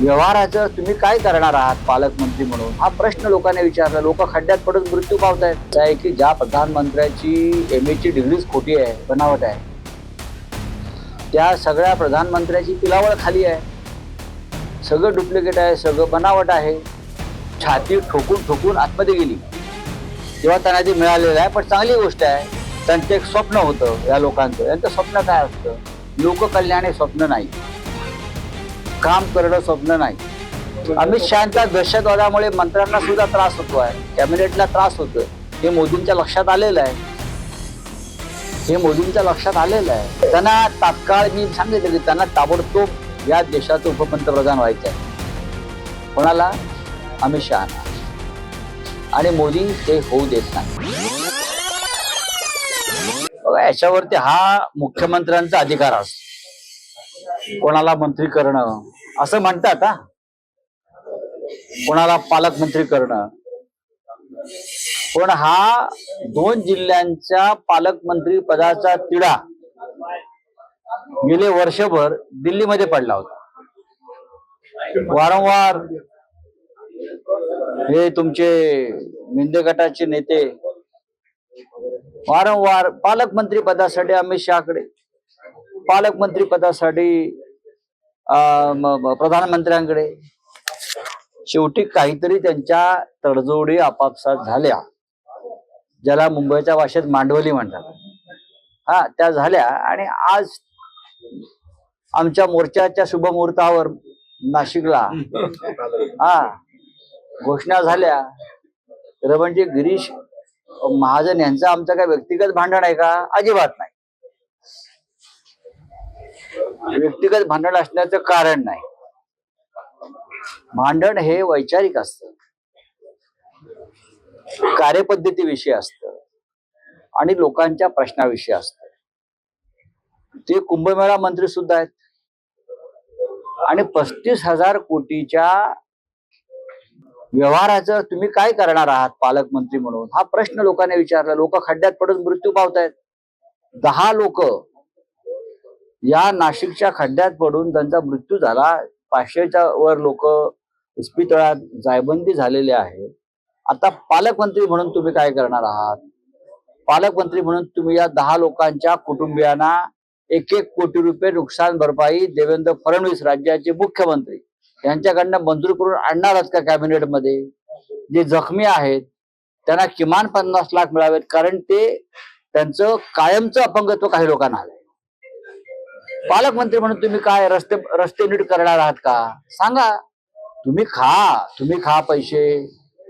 व्यवहाराचं तुम्ही काय करणार आहात पालकमंत्री म्हणून हा प्रश्न लोकांनी विचारला. लोक खड्ड्यात पडून मृत्यू पावतायत. आहे की ज्या प्रधानमंत्र्याची MA ची डिग्रीच खोटी आहे, बनावट आहे, त्या सगळ्या प्रधानमंत्र्याची पिलावळ खाली आहे. सगळं डुप्लिकेट आहे, सगळं बनावट आहे. छाती ठोकून ठोकून आतमध्ये गेली तेव्हा त्यांना ते मिळालेलं आहे. पण चांगली गोष्ट आहे. त्यांचं एक स्वप्न होतं या लोकांचं. यांचं स्वप्न काय असतं? लोककल्याण हे स्वप्न नाही, काम करणं स्वप्न नाही. अमित शहाच्या दहशतवादामुळे मंत्र्यांना सुद्धा त्रास होतो आहे, कॅबिनेटला त्रास होतोय. हे मोदींच्या लक्षात आलेलं आहे. त्यांना तात्काळ मी सांगितलं की त्यांना ताबडतोब या देशाचं उपपंतप्रधान व्हायचं आहे. कोणाला? अमित शहा. आणि मोदी ते होऊ देत नाही. याच्यावरती हा मुख्यमंत्र्यांचा अधिकार असतो. कोणाला मंत्री करणं असं म्हणतात, हा, कोणाला पालकमंत्री करणं. पण हा 2 जिल्ह्यांच्या पालकमंत्री पदाचा तिढा गेले वर्षभर दिल्लीमध्ये पडला होता. वारंवार हे तुमचे मिंदे गटाचे नेते वारंवार पालकमंत्री पदासाठी अमित शहाकडे, पालकमंत्री पदासाठी प्रधानमंत्र्यांकडे. शेवटी काहीतरी त्यांच्या तडजोडी आपापसात झाल्या, ज्याला मुंबईच्या भाषेत मांडवली म्हणतात, हा, त्या झाल्या. आणि आज आमच्या मोर्चाच्या शुभमुहूर्तावर नाशिकला घोषणा झाल्या. तर म्हणजे गिरीश महाजन यांचं आमचं काय व्यक्तिगत भांडण आहे का? अजिबात नाही. व्यक्तिगत भांडण असण्याचं कारण नाही. भांडण हे वैचारिक असतं, कार्यपद्धतीविषयी असतं आणि लोकांच्या प्रश्नाविषयी असतं. ते कुंभमेळा मंत्री सुद्धा आहेत आणि 35,000 कोटीच्या व्यवहाराचं तुम्ही काय करणार आहात पालकमंत्री म्हणून हा प्रश्न लोकांनी विचारला. लोक खड्ड्यात पडून मृत्यू पावतायत. 10 लोक या नाशिकच्या खड्ड्यात पडून त्यांचा मृत्यू झाला. 500च्या वर लोक इस्पितळात जायबंदी झालेले आहेत. आता पालकमंत्री म्हणून तुम्ही काय करणार आहात? पालकमंत्री म्हणून तुम्ही या 10 लोकांच्या कुटुंबियांना 1-1 कोटी रुपये नुकसान भरपाई देवेंद्र फडणवीस राज्याचे मुख्यमंत्री यांच्याकडनं मंजूर करून आणणारच का कॅबिनेटमध्ये? जे जखमी आहेत त्यांना किमान 50 लाख मिळावेत, कारण ते त्यांचं कायमचं अपंगत्व काही लोकांना आलंय. पालकमंत्री म्हणून तुम्ही काय रस्ते नीट करणार आहात का? सांगा. तुम्ही खा पैसे.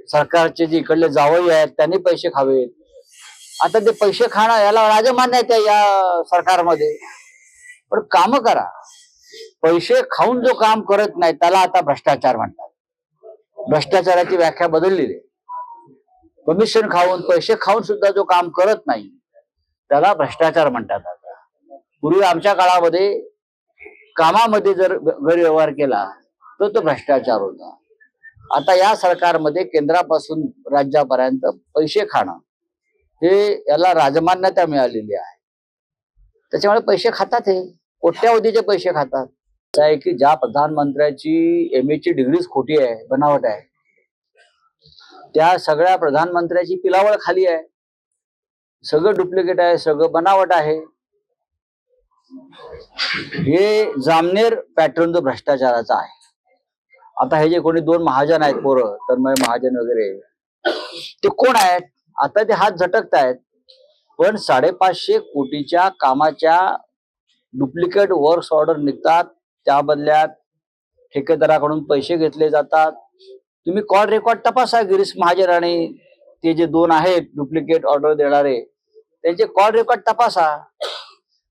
सरकारचे जे इकडले जावई आहेत त्यांनी पैसे खावेत. आता ते पैसे खाणं याला राजमान्य आहे या सरकारमध्ये. पण काम करा. पैसे खाऊन जो काम करत नाही त्याला आता भ्रष्टाचार म्हणतात. भ्रष्टाचाराची व्याख्या बदललेली आहे. कमिशन खाऊन, पैसे खाऊन सुद्धा जो काम करत नाही त्याला भ्रष्टाचार म्हणतात. आता पूर्वी आमच्या काळामध्ये कामामध्ये जर गैरव्यवहार केला तर तो भ्रष्टाचार होता. आता या सरकारमध्ये केंद्रापासून राज्यापर्यंत पैसे खाणं हे याला राजमान्यता मिळालेली आहे. त्याच्यामुळे पैसे खातात, हे कोट्यावधीचे पैसे खातात. आहे की ज्या प्रधानमंत्र्याची MA ची डिग्रीच खोटी आहे, बनावट आहे, त्या सगळ्या प्रधानमंत्र्याची पिलावळ खाली आहे. सगळं डुप्लिकेट आहे, सगळं बनावट आहे. हे जामनेर पॅटर्न जो भ्रष्टाचाराचा आहे. आता हे जे कोणी 2 महाजन आहेत, पोरं तन्मय महाजन वगैरे, ते कोण आहेत? आता ते हात झटकतायत. पण 550 कोटीच्या कामाच्या डुप्लिकेट वर्क्स ऑर्डर निघतात, त्या बदल्यात ठेकेदाराकडून पैसे घेतले जातात. तुम्ही कॉल रेकॉर्ड तपासा. गिरीश महाजन आणि ते जे 2 आहेत डुप्लिकेट ऑर्डर देणारे, त्यांचे कॉल रेकॉर्ड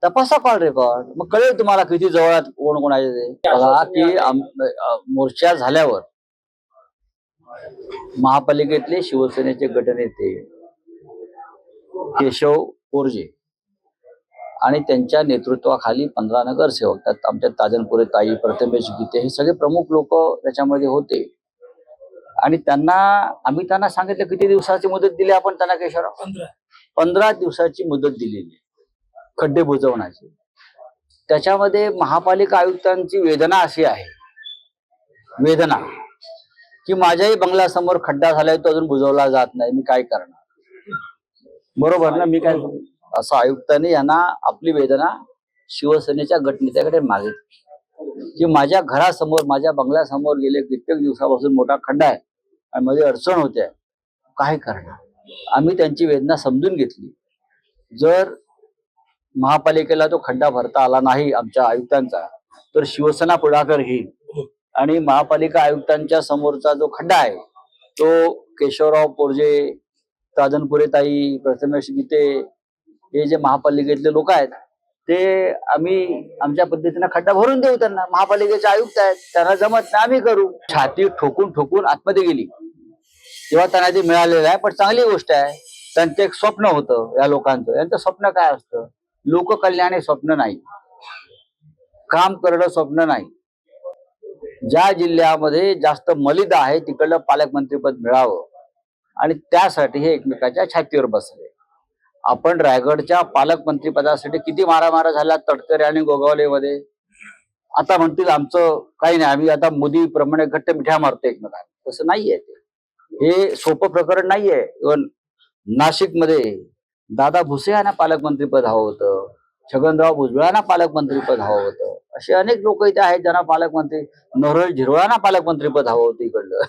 तपासा कॉल रेकॉर्ड. मग कळेल तुम्हाला किती जवळात कोण कोणाचे. बघा की मोर्चा झाल्यावर महापालिकेतले शिवसेनेचे गटनेते केशव कोरजे आणि त्यांच्या नेतृत्वाखाली 15 नगरसेवक, त्यात आमच्या ताजनपुरे ताई, प्रथमेश गीते, हे सगळे प्रमुख लोक त्याच्यामध्ये होते. आणि आम्ही त्यांना सांगितलं किती दिवसाची मुदत दिली आपण त्यांना, केशवराव? 15 दिवसाची मुदत दिलेली खड्डे बुजवण्याची. त्याच्यामध्ये महापालिका आयुक्तांची वेदना अशी आहे वेदना की माझ्याही बंगल्यासमोर खड्डा झालाय, तो अजून बुजवला जात नाही, मी काय करणार? बरोबर ना? मी काय असं आयुक्तांनी यांना आपली वेदना शिवसेनेच्या गटनेत्याकडे मागितली की माझ्या घरासमोर, माझ्या बंगल्यासमोर गेले कित्येक दिवसापासून मोठा खड्डा आहे आणि मध्ये अडचण होते, काय करणार? आम्ही त्यांची वेदना समजून घेतली. जर महापालिकेला तो खड्डा भरता आला नाही आमच्या आयुक्तांचा, तर शिवसेना पुढाकार घेईल आणि महापालिका आयुक्तांच्या समोरचा जो खड्डा आहे तो केशवराव पोरजे, ताई, प्रथमेश गीते, हे जे महापालिकेतले लोक आहेत ते आम्ही आमच्या पद्धतीने खड्डा भरून देऊ त्यांना. महापालिकेचे आयुक्त आहेत, त्यांना जमत नाही, आम्ही करू. छाती ठोकून ठोकून आतमध्ये गेली तेव्हा त्यांना ते मिळालेलं आहे. पण चांगली गोष्ट आहे, त्यांचं एक स्वप्न होतं या लोकांचं. यांचं स्वप्न काय असतं? लोककल्याण हे स्वप्न नाही, काम करणं स्वप्न नाही. ज्या जिल्ह्यामध्ये जास्त मलिदा आहे तिकडलं पालकमंत्रीपद मिळावं आणि त्यासाठी हे एकमेकाच्या छातीवर बसले. आपण रायगडच्या पालकमंत्रीपदासाठी किती मारामारा झाल्या तटकरे आणि गोगावलेमध्ये. आता म्हणतील आमचं काही नाही, आम्ही आता मोदी प्रमाणे घट्ट मिठ्या मारतो एकमेकांना. तसं नाहीये ते, हे सोपं प्रकरण नाहीये. नाशिकमध्ये दादा भुसे यांना पालकमंत्रीपद हवं होतं, छगनराव भुजबळांना पालकमंत्रीपद हवं होतं. असे अनेक लोक इथे आहेत ज्यांना पालकमंत्री, नरहरी झिरवळांना पालकमंत्रीपद हवं होतं इकडलं.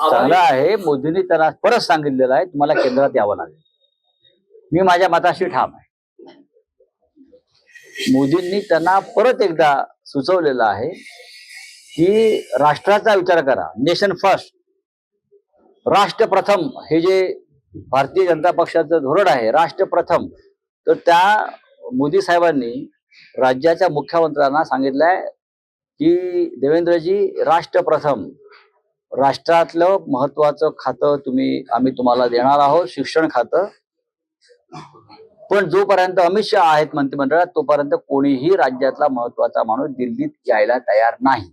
चांगलं आहे, मोदींनी त्यांना परत सांगितलेलं आहे तुम्हाला केंद्रात यावं लागेल. मी माझ्या मताशी ठाम आहे. मोदींनी त्यांना परत एकदा सुचवलेलं आहे की राष्ट्राचा विचार करा, नेशन फर्स्ट, राष्ट्र प्रथम. हे जे भारतीय जनता पक्षाचं धोरण आहे राष्ट्र प्रथम, तर त्या मोदी साहेबांनी राज्याच्या मुख्यमंत्र्यांना सांगितलंय की देवेंद्रजी, राष्ट्र प्रथम, राष्ट्रातलं महत्वाचं खातं आम्ही तुम्हाला देणार आहोत, शिक्षण खातं. पण जोपर्यंत अमित शहा आहेत मंत्रिमंडळात तोपर्यंत कोणीही राज्यातला महत्वाचा माणूस दिल्लीत यायला तयार नाही.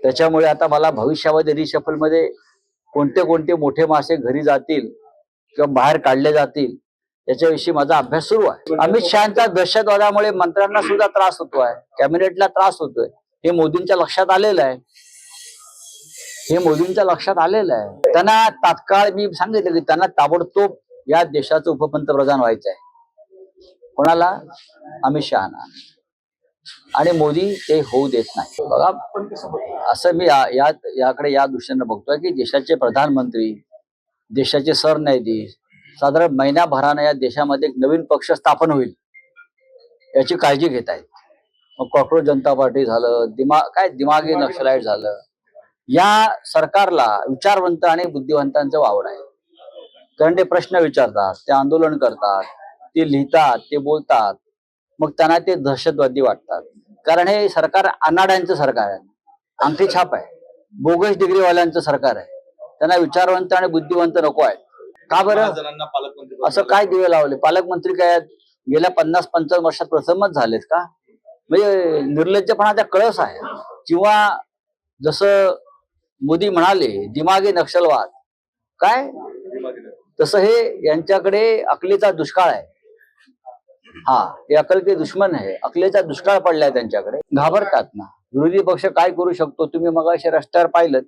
त्याच्यामुळे आता मला भविष्यामध्ये रिशफल मध्ये कोणते कोणते मोठे मासे घरी जातील किंवा बाहेर काढले जातील याच्याविषयी माझा अभ्यास सुरू आहे. अमित शहाच्या दहशतवादामुळे मंत्र्यांना सुद्धा त्रास होतोय, कॅबिनेटला त्रास होतोय. हे मोदींच्या लक्षात आलेलं आहे, हे मोदींच्या लक्षात आलेलं आहे. त्यांना तात्काळ मी सांगितलं की त्यांना ताबडतोब या देशाचं उपपंतप्रधान व्हायचं आहे. कोणाला? अमित शहाना. आणि मोदी ते होऊ देत नाही. बघा, असं मी याकडे या दृष्टीने बघतोय की देशाचे प्रधानमंत्री, देशाचे सरन्यायाधीश साधारण महिन्याभराने या देशामध्ये एक नवीन पक्ष स्थापन होईल याची काळजी घेत आहेत. मग कॉक्रोच जनता पार्टी झालं, दिमागी नक्षलाईट झालं. या सरकारला विचारवंत आणि बुद्धिवंतांचं वावर आहे. कारण ते प्रश्न विचारतात, ते आंदोलन करतात, ते लिहितात, ते बोलतात. मग त्यांना ते दहशतवादी वाटतात. कारण हे सरकार अनाड्यांचं सरकार आहे, अंगठी छाप आहे, बोगस डिग्रीवाल्यांचं सरकार आहे. त्यांना विचारवंत आणि बुद्धिवंत नको आहे. का बरं? असं काय दिवे लावले? पालकमंत्री काय गेल्या 50-55 वर्षात प्रथमच झालेत का? म्हणजे निर्लज्जपणाचा कळस आहे. किंवा जसं मोदी म्हणाले दिमागी नक्षलवाद, काय तसं हे यांच्याकडे अकलेचा दुष्काळ आहे. हा, हे अकल के दुश्मन आहे, अकलेचा दुष्काळ पडलाय त्यांच्याकडे. घाबरतात ना. विरोधी पक्ष काय करू शकतो तुम्ही मगाशी रस्त्यावर पाहिलं.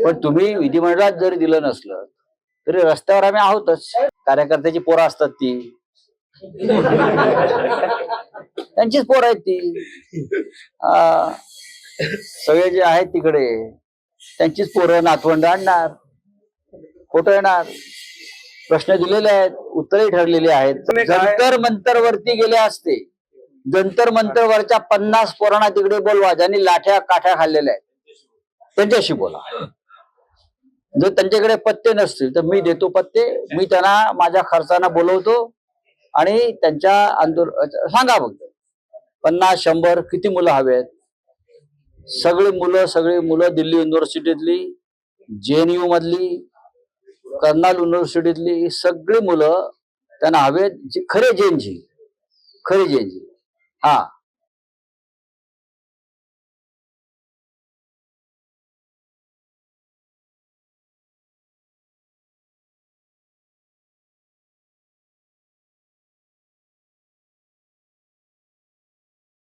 पण तुम्ही विधिमंडळात जरी दिलं नसलं तरी रस्त्यावर आम्ही आहोतच. कार्यकर्त्याची पोरं असतात ती, त्यांचीच पोरं आहेत ती. सगळे जे आहेत तिकडे त्यांचीच पोरं नातवंड आणणार, फोटो येणार. प्रश्न दिलेले आहेत, उत्तरही ठरलेली आहेत. जंतर मंतर वरती गेले असते, जंतर मंतर वरच्या 50 पोरांना तिकडे बोलवा ज्यांनी लाठ्या काठ्या खाल्लेल्या आहेत, त्यांच्याशी बोला. जर त्यांच्याकडे पत्ते नसतील तर मी देतो पत्ते. मी त्यांना माझ्या खर्चानं बोलवतो आणि त्यांच्या आंदोलन सांगा फक्त 50-100 किती मुलं हवेत. सगळी मुलं दिल्ली युनिव्हर्सिटीतली, JNU मधली, कर्नाल युनिव्हर्सिटीतली सगळी मुलं त्यांना हवेत, खरे जैनजी. हा,